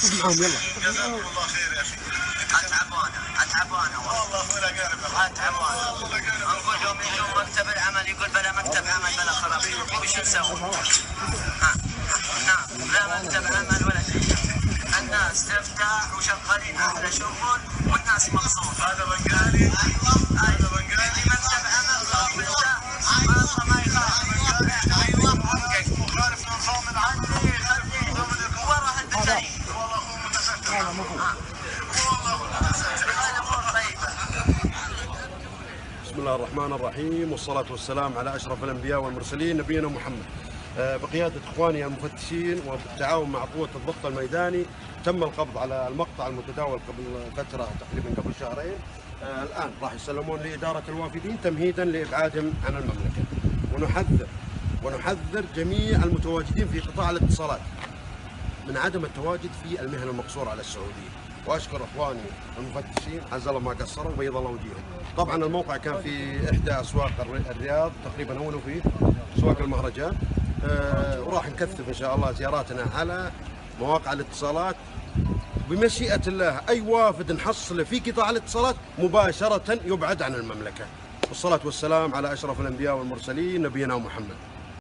معهم يلا. جزاكم الله خير يا اخي. اتعب انا والله ولا قارب. اتعب انا نقول لهم يجون مكتب العمل، يقول بلا مكتب عمل بلا خلاص وش نسوي؟ نعم لا مكتب عمل ولا شيء. الناس تفتح وشغالين احلى شغل والناس مبسوط. هذا بنقالي. هذا بنقالي مكتب عمل والله ما يخاف. ايوه عارف نظام العدل ورا البشري. والله اخوه متستر. والله متستر. الامور طيبه. بسم الله الرحمن الرحيم، والصلاة والسلام على أشرف الأنبياء والمرسلين نبينا محمد. بقيادة إخواني المفتشين وبالتعاون مع قوة الضبط الميداني تم القبض على المقطع المتداول قبل فترة تقريبا قبل شهرين. الآن راح يسلمون لإدارة الوافدين تمهيدا لإبعادهم عن المملكة. ونحذر جميع المتواجدين في قطاع الاتصالات من عدم التواجد في المهنة المقصورة على السعودية. واشكر اخواني المفتشين عز الله ما قصروا وبيض الله وجيههم. طبعا الموقع كان في احدى اسواق الرياض تقريبا هو في اسواق المهرجان. وراح نكثف ان شاء الله زياراتنا على مواقع الاتصالات بمشيئة الله. اي وافد نحصله في قطاع الاتصالات مباشرة يبعد عن المملكة. والصلاة والسلام على اشرف الانبياء والمرسلين نبينا محمد.